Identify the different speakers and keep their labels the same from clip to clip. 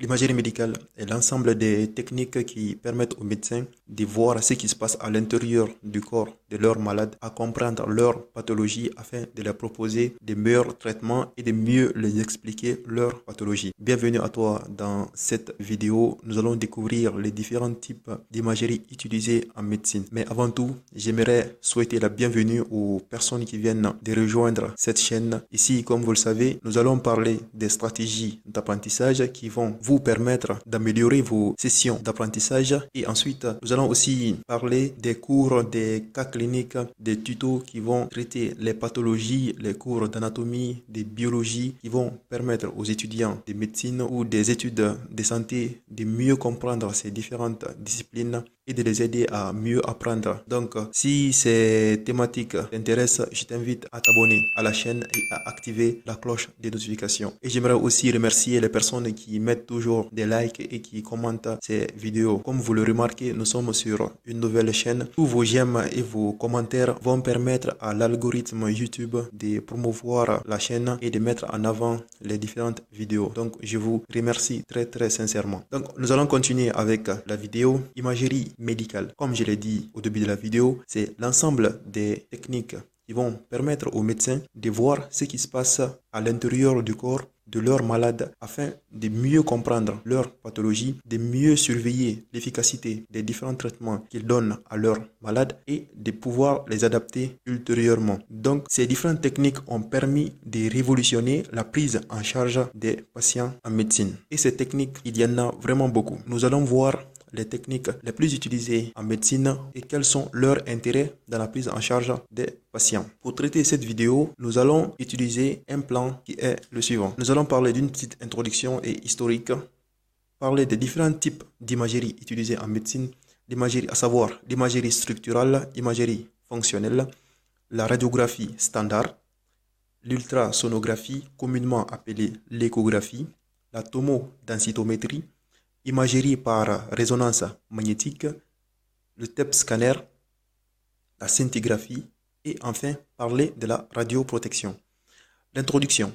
Speaker 1: L'imagerie médicale est l'ensemble des techniques qui permettent aux médecins de voir ce qui se passe à l'intérieur du corps de leurs malades, à comprendre leur pathologie afin de leur proposer de meilleurs traitements et de mieux les expliquer leur pathologie. Bienvenue à toi dans cette vidéo. Nous allons découvrir les différents types d'imagerie utilisées en médecine. Mais avant tout, j'aimerais souhaiter la bienvenue aux personnes qui viennent de rejoindre cette chaîne. Ici, comme vous le savez, nous allons parler des stratégies d'apprentissage qui vont vous permettre d'améliorer vos sessions d'apprentissage. Et ensuite, nous allons aussi parler des cours, des cas cliniques, des tutos qui vont traiter les pathologies, les cours d'anatomie, de biologie qui vont permettre aux étudiants de médecine ou des études de santé de mieux comprendre ces différentes disciplines et de les aider à mieux apprendre. Donc, si ces thématiques t'intéressent, je t'invite à t'abonner à la chaîne et à activer la cloche des notifications. Et j'aimerais aussi remercier les personnes qui mettent toujours des likes et qui commentent ces vidéos. Comme vous le remarquez, nous sommes sur une nouvelle chaîne. Tous vos j'aime et vos commentaires vont permettre à l'algorithme YouTube de promouvoir la chaîne et de mettre en avant les différentes vidéos. Donc, je vous remercie très sincèrement. Donc, nous allons continuer avec la vidéo imagerie médicale. Comme je l'ai dit au début de la vidéo, c'est l'ensemble des techniques qui vont permettre aux médecins de voir ce qui se passe à l'intérieur du corps de leurs malades afin de mieux comprendre leur pathologie, de mieux surveiller l'efficacité des différents traitements qu'ils donnent à leurs malades et de pouvoir les adapter ultérieurement. Donc, ces différentes techniques ont permis de révolutionner la prise en charge des patients en médecine. Et ces techniques, il y en a vraiment beaucoup. Nous allons voir les techniques les plus utilisées en médecine et quels sont leurs intérêts dans la prise en charge des patients. Pour traiter cette vidéo, nous allons utiliser un plan qui est le suivant. Nous allons parler d'une petite introduction et historique, parler des différents types d'imagerie utilisées en médecine, l'imagerie, à savoir l'imagerie structurale, l'imagerie fonctionnelle, la radiographie standard, l'ultrasonographie, communément appelée l'échographie, la tomodensitométrie, imagerie par résonance magnétique, le TEP scanner, la scintigraphie et enfin parler de la radioprotection. L'introduction.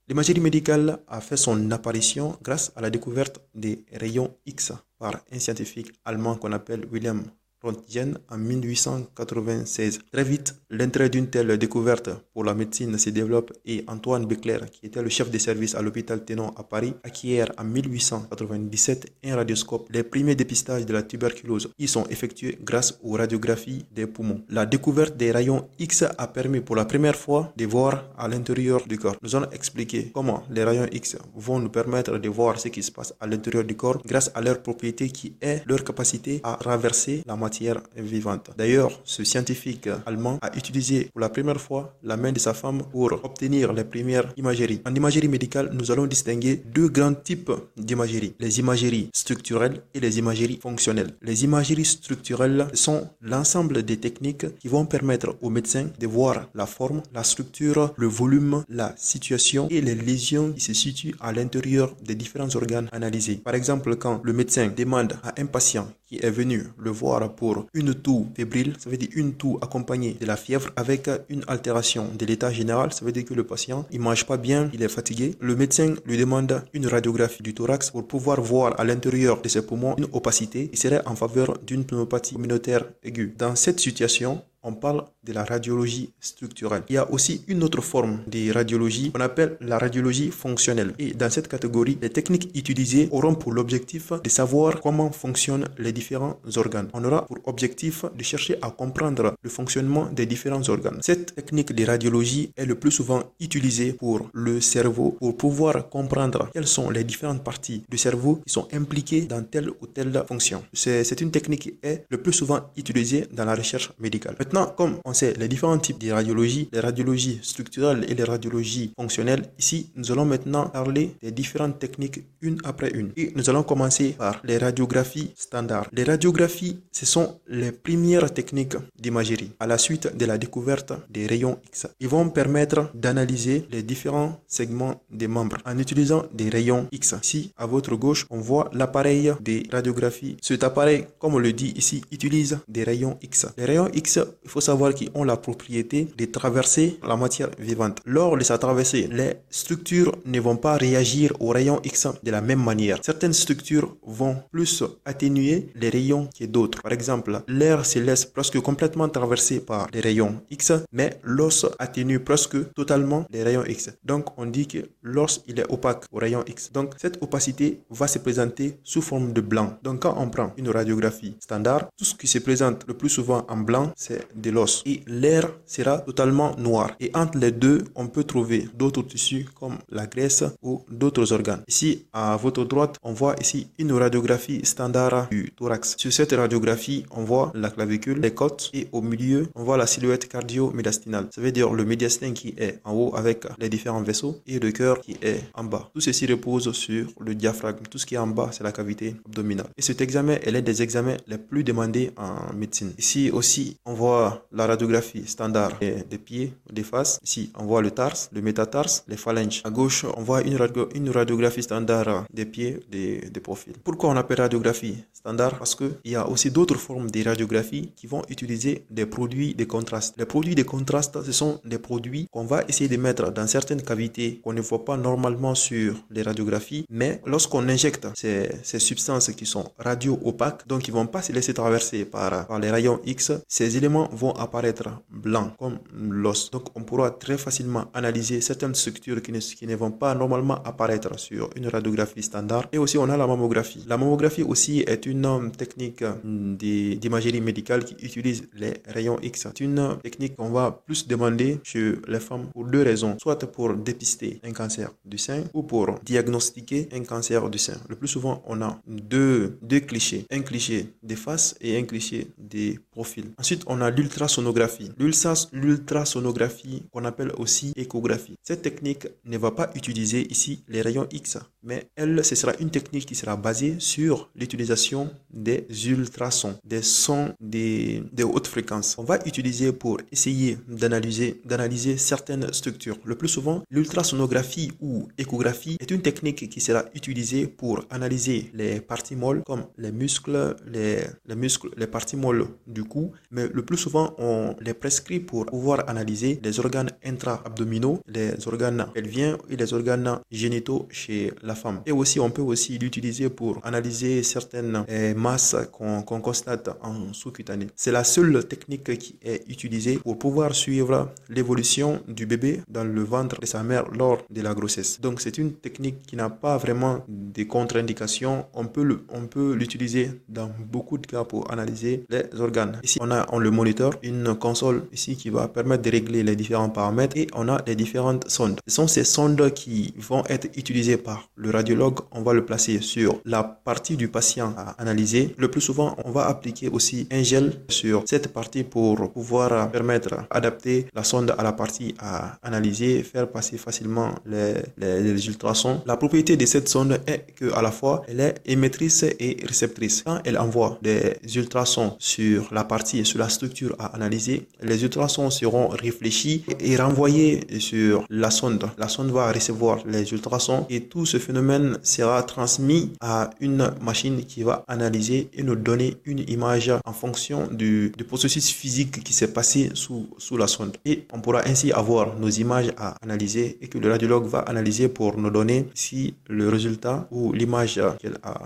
Speaker 1: L'imagerie médicale a fait son apparition grâce à la découverte des rayons X par un scientifique allemand qu'on appelle Wilhelm Röntgen en 1896. Très vite, l'intérêt d'une telle découverte pour la médecine se développe et Antoine Becler, qui était le chef de service à l'hôpital Tenon à Paris, acquiert en 1897 un radioscope. Les premiers dépistages de la tuberculose y sont effectués grâce aux radiographies des poumons. La découverte des rayons X a permis pour la première fois de voir à l'intérieur du corps. Nous allons expliquer comment les rayons X vont nous permettre de voir ce qui se passe à l'intérieur du corps grâce à leur propriété qui est leur capacité à renverser la matière vivante. D'ailleurs, ce scientifique allemand a utilisé pour la première fois la main de sa femme pour obtenir les premières imageries. En imagerie médicale, nous allons distinguer deux grands types d'imagerie, les imageries structurelles et les imageries fonctionnelles. Les imageries structurelles sont l'ensemble des techniques qui vont permettre aux médecins de voir la forme, la structure, le volume, la situation et les lésions qui se situent à l'intérieur des différents organes analysés. Par exemple, quand le médecin demande à un patient qui est venu le voir pour une toux fébrile, ça veut dire une toux accompagnée de la fièvre avec une altération de l'état général, ça veut dire que le patient, il mange pas bien, il est fatigué. Le médecin lui demande une radiographie du thorax pour pouvoir voir à l'intérieur de ses poumons une opacité qui serait en faveur d'une pneumopathie communautaire aiguë. Dans cette situation, on parle de la radiologie structurelle. Il y a aussi une autre forme de radiologie qu'on appelle la radiologie fonctionnelle. Et dans cette catégorie, les techniques utilisées auront pour l'objectif de savoir comment fonctionnent les différents organes. On aura pour objectif de chercher à comprendre le fonctionnement des différents organes. Cette technique de radiologie est le plus souvent utilisée pour le cerveau pour pouvoir comprendre quelles sont les différentes parties du cerveau qui sont impliquées dans telle ou telle fonction. C'est une technique qui est le plus souvent utilisée dans la recherche médicale. Maintenant, comme on sait les différents types de radiologie, les radiologies structurelles et les radiologies fonctionnelles, ici, nous allons maintenant parler des différentes techniques une après une. Et nous allons commencer par les radiographies standards. Les radiographies, ce sont les premières techniques d'imagerie à la suite de la découverte des rayons X. Ils vont permettre d'analyser les différents segments des membres en utilisant des rayons X. Ici, à votre gauche, on voit l'appareil des radiographies. Cet appareil, comme on le dit ici, utilise des rayons X. Les rayons X, il faut savoir qui ont la propriété de traverser la matière vivante. Lors de sa traversée, les structures ne vont pas réagir aux rayons X de la même manière. Certaines structures vont plus atténuer les rayons que d'autres. Par exemple, l'air se laisse presque complètement traverser par les rayons X, mais l'os atténue presque totalement les rayons X. Donc, on dit que l'os, il est opaque aux rayons X. Donc, cette opacité va se présenter sous forme de blanc. Donc, quand on prend une radiographie standard, tout ce qui se présente le plus souvent en blanc, c'est de l'os. Et l'air sera totalement noir. Et entre les deux, on peut trouver d'autres tissus comme la graisse ou d'autres organes. Ici, à votre droite, on voit ici une radiographie standard du thorax. Sur cette radiographie, on voit la clavicule, les côtes et au milieu, on voit la silhouette cardio-médiastinale. Ça veut dire le médiastin qui est en haut avec les différents vaisseaux et le cœur qui est en bas. Tout ceci repose sur le diaphragme. Tout ce qui est en bas, c'est la cavité abdominale. Et cet examen est l'un des examens les plus demandés en médecine. Ici aussi, on voit la radiographie standard des pieds, des faces. Ici, on voit le tarse, le métatarse, les phalanges. À gauche, on voit une radiographie standard des pieds, des profils. Pourquoi on appelle radiographie standard? Parce qu'il y a aussi d'autres formes de radiographie qui vont utiliser des produits de contraste. Les produits de contraste, ce sont des produits qu'on va essayer de mettre dans certaines cavités qu'on ne voit pas normalement sur les radiographies, mais lorsqu'on injecte ces substances qui sont radio-opaques, donc ils ne vont pas se laisser traverser par les rayons X, ces éléments vont apparaître blancs comme l'os. Donc on pourra très facilement analyser certaines structures qui ne vont pas normalement apparaître sur une radiographie standard. Et aussi on a la mammographie. La mammographie aussi est une technique d'imagerie médicale qui utilise les rayons X. C'est une technique qu'on va plus demander chez les femmes pour deux raisons. Soit pour dépister un cancer du sein ou pour diagnostiquer un cancer du sein. Le plus souvent, on a deux clichés. Un cliché des faces et un cliché des profils. Ensuite, on a l'ultrasonographie. L'ultrasonographie qu'on appelle aussi échographie. Cette technique ne va pas utiliser ici les rayons X, mais ce sera une technique qui sera basée sur l'utilisation des ultrasons, des sons de haute fréquence. On va utiliser pour essayer d'analyser certaines structures. Le plus souvent, l'ultrasonographie ou échographie est une technique qui sera utilisée pour analyser les parties molles comme les muscles, les parties molles du cou, mais le plus souvent, on les prescrit pour pouvoir analyser les organes intra-abdominaux, les organes pelviens et les organes génitaux chez la femme. Et aussi, on peut aussi l'utiliser pour analyser certaines masses qu'on constate en sous-cutané. C'est la seule technique qui est utilisée pour pouvoir suivre l'évolution du bébé dans le ventre de sa mère lors de la grossesse. Donc, c'est une technique qui n'a pas vraiment de contre-indications. On peut l'utiliser dans beaucoup de cas pour analyser les organes. Ici, on le moniteur, une console ici qui va permettre de régler les différents paramètres et on a les différentes sondes. Ce sont ces sondes qui vont être utilisées par le radiologue. On va le placer sur la partie du patient à analyser. Le plus souvent, on va appliquer aussi un gel sur cette partie pour pouvoir permettre d'adapter la sonde à la partie à analyser, faire passer facilement les ultrasons. La propriété de cette sonde est qu'à la fois, elle est émettrice et réceptrice. Quand elle envoie des ultrasons sur la partie et sur la structure à analyser, les ultrasons seront réfléchis et renvoyés sur la sonde. La sonde va recevoir les ultrasons et tout ce phénomène sera transmis à une machine qui va analyser et nous donner une image en fonction du processus physique qui s'est passé sous la sonde. Et on pourra ainsi avoir nos images à analyser et que le radiologue va analyser pour nous donner si le résultat ou l'image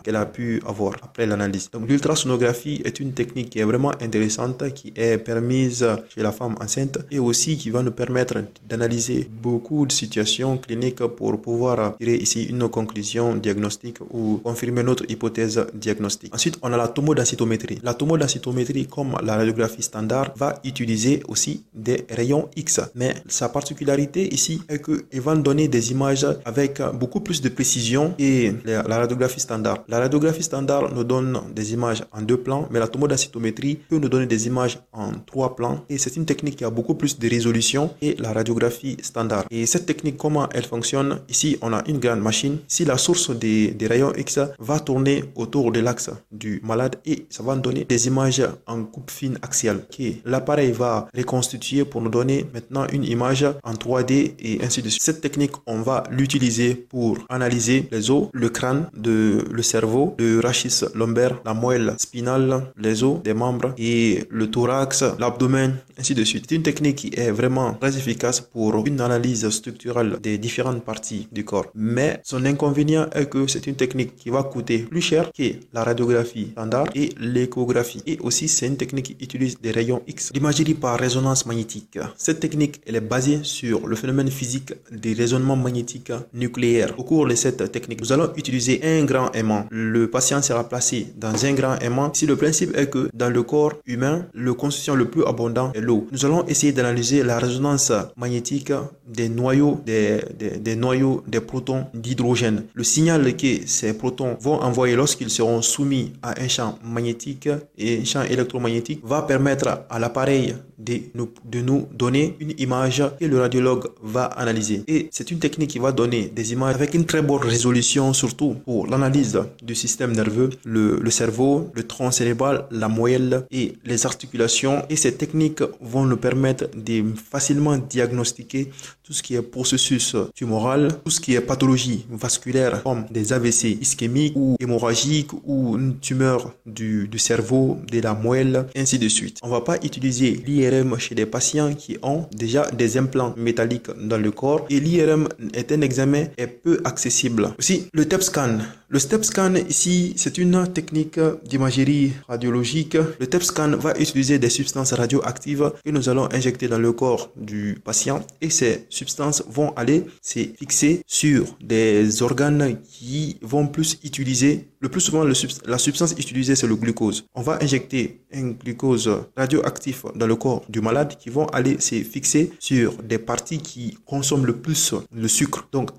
Speaker 1: qu'elle a pu avoir après l'analyse. Donc l'ultrasonographie est une technique qui est vraiment intéressante, qui est permise chez la femme enceinte et aussi qui va nous permettre d'analyser beaucoup de situations cliniques pour pouvoir tirer ici une conclusion diagnostique ou confirmer notre hypothèse diagnostique. Ensuite, on a la tomodensitométrie. La tomodensitométrie, comme la radiographie standard, va utiliser aussi des rayons X. Mais sa particularité ici est qu'elle va nous donner des images avec beaucoup plus de précision que la radiographie standard. La radiographie standard nous donne des images en 2 plans, mais la tomodensitométrie peut nous donner des images en 3 plans. Et c'est une technique qui a beaucoup plus de résolution que la radiographie standard. Et cette technique, comment elle fonctionne? Ici, on a une grande machine. Si la source des rayons X va tourner autour de l'axe du malade et ça va nous donner des images en coupe fine axiale. L'appareil va reconstituer pour nous donner maintenant une image en 3D et ainsi de suite. Cette technique, on va l'utiliser pour analyser les os, le crâne, le cerveau, le rachis lombaire, la moelle spinale, les os des membres et le thorax, l'abdomen l'abdomen, ainsi de suite. C'est une technique qui est vraiment très efficace pour une analyse structurelle des différentes parties du corps. Mais son inconvénient est que c'est une technique qui va coûter plus cher que la radiographie standard et l'échographie. Et aussi, c'est une technique qui utilise des rayons X. L'imagerie par résonance magnétique. Cette technique, elle est basée sur le phénomène physique des résonnements magnétiques nucléaires. Au cours de cette technique, nous allons utiliser un grand aimant. Le patient sera placé dans un grand aimant. Ici, le principe est que dans le corps humain, le constituant le plus abondant est l'eau. Nous allons essayer d'analyser la résonance magnétique des noyaux, des noyaux des protons d'hydrogène. Le signal que ces protons vont envoyer lorsqu'ils seront soumis à un champ magnétique et un champ électromagnétique va permettre à l'appareil de nous donner une image que le radiologue va analyser. Et c'est une technique qui va donner des images avec une très bonne résolution, surtout pour l'analyse du système nerveux, le cerveau, le tronc cérébral, la moelle et les articulations. Et ces techniques vont nous permettre de facilement diagnostiquer tout ce qui est processus tumoral, tout ce qui est pathologie vasculaire comme des AVC ischémiques ou hémorragiques ou une tumeur du cerveau, de la moelle, ainsi de suite. On ne va pas utiliser l'IRM chez des patients qui ont déjà des implants métalliques dans le corps et l'IRM est un examen peu accessible. Aussi, le TEP scan. Le TEP scan ici, c'est une technique d'imagerie radiologique. Le TEP scan va utiliser des substances radioactives que nous allons injecter dans le corps du patient et ces substances vont aller se fixer sur des organes qui vont plus utiliser. Le plus souvent, la substance utilisée, c'est le glucose. On va injecter un glucose radioactif dans le corps du malade qui vont aller se fixer sur des parties qui consomment le plus le sucre. Donc,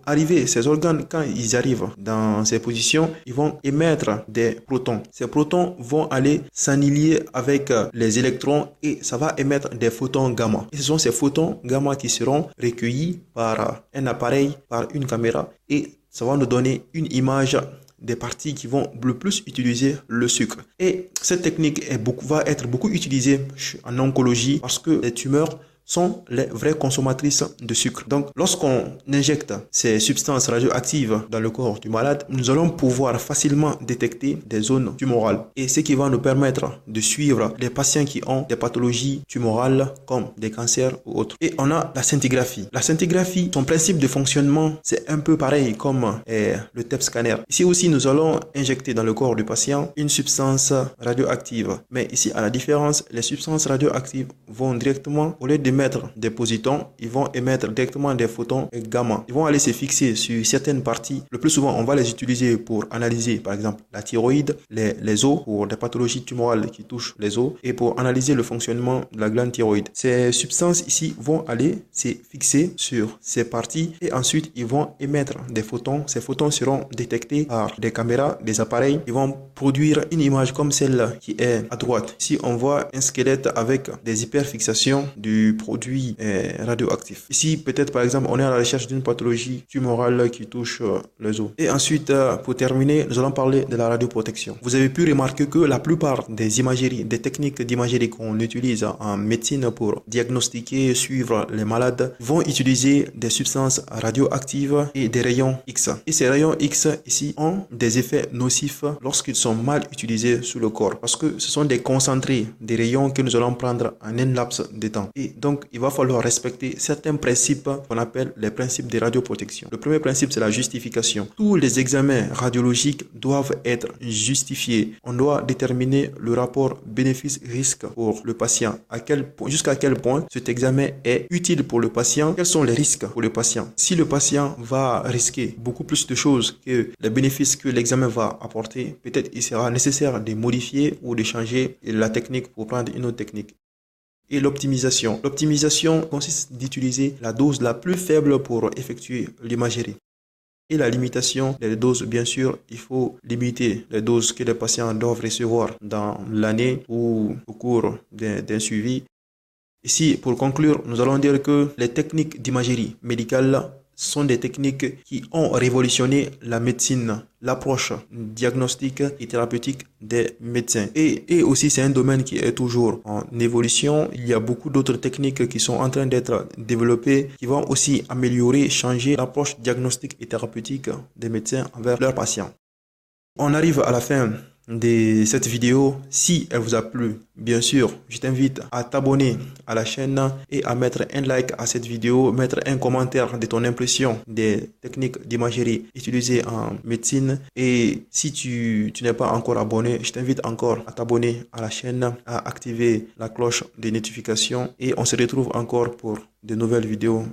Speaker 1: ces organes, quand ils arrivent dans ces positions, ils vont émettre des protons. Ces protons vont aller s'annihiler avec les électrons et ça va émettre des photons gamma. Et ce sont ces photons gamma qui seront recueillis par un appareil, par une caméra et ça va nous donner une image des parties qui vont le plus utiliser le sucre. Et cette technique va être beaucoup utilisée en oncologie parce que les tumeurs sont les vraies consommatrices de sucre. Donc, lorsqu'on injecte ces substances radioactives dans le corps du malade, nous allons pouvoir facilement détecter des zones tumorales. Et ce qui va nous permettre de suivre les patients qui ont des pathologies tumorales comme des cancers ou autres. Et on a la scintigraphie. La scintigraphie, son principe de fonctionnement, c'est un peu pareil comme le TEP scanner. Ici aussi, nous allons injecter dans le corps du patient une substance radioactive. Mais ici, à la différence, les substances radioactives vont directement, au lieu de des positons, ils vont émettre directement des photons gamma. Ils vont aller se fixer sur certaines parties. Le plus souvent, on va les utiliser pour analyser, par exemple, la thyroïde, les os, pour des pathologies tumorales qui touchent les os, et pour analyser le fonctionnement de la glande thyroïde. Ces substances ici vont aller se fixer sur ces parties et ensuite, ils vont émettre des photons. Ces photons seront détectés par des caméras, des appareils. Ils vont produire une image comme celle qui est à droite. Ici, on voit un squelette avec des hyperfixations du produits radioactifs. Ici, peut-être par exemple, on est à la recherche d'une pathologie tumorale qui touche les os. Et ensuite, pour terminer, nous allons parler de la radioprotection. Vous avez pu remarquer que la plupart des imageries, des techniques d'imagerie qu'on utilise en médecine pour diagnostiquer, suivre les malades, vont utiliser des substances radioactives et des rayons X. Et ces rayons X ici ont des effets nocifs lorsqu'ils sont mal utilisés sur le corps parce que ce sont des concentrés, des rayons que nous allons prendre en un laps de temps. Et donc, il va falloir respecter certains principes qu'on appelle les principes de radioprotection. Le premier principe, c'est la justification. Tous les examens radiologiques doivent être justifiés. On doit déterminer le rapport bénéfice-risque pour le patient. Jusqu'à quel point cet examen est utile pour le patient. Quels sont les risques pour le patient? Si le patient va risquer beaucoup plus de choses que les bénéfices que l'examen va apporter, peut-être il sera nécessaire de modifier ou de changer la technique pour prendre une autre technique. Et l'optimisation. L'optimisation consiste d'utiliser la dose la plus faible pour effectuer l'imagerie. Et la limitation des doses, bien sûr, il faut limiter les doses que les patients doivent recevoir dans l'année ou au cours d'un suivi. Ici, pour conclure, nous allons dire que les techniques d'imagerie médicale sont des techniques qui ont révolutionné la médecine, l'approche diagnostique et thérapeutique des médecins. Et aussi, c'est un domaine qui est toujours en évolution. Il y a beaucoup d'autres techniques qui sont en train d'être développées, qui vont aussi améliorer, changer l'approche diagnostique et thérapeutique des médecins envers leurs patients. On arrive à la fin de cette vidéo. Si elle vous a plu, bien sûr, je t'invite à t'abonner à la chaîne et à mettre un like à cette vidéo, mettre un commentaire de ton impression des techniques d'imagerie utilisées en médecine. Et si tu n'es pas encore abonné, je t'invite encore à t'abonner à la chaîne, à activer la cloche de notification et on se retrouve encore pour de nouvelles vidéos.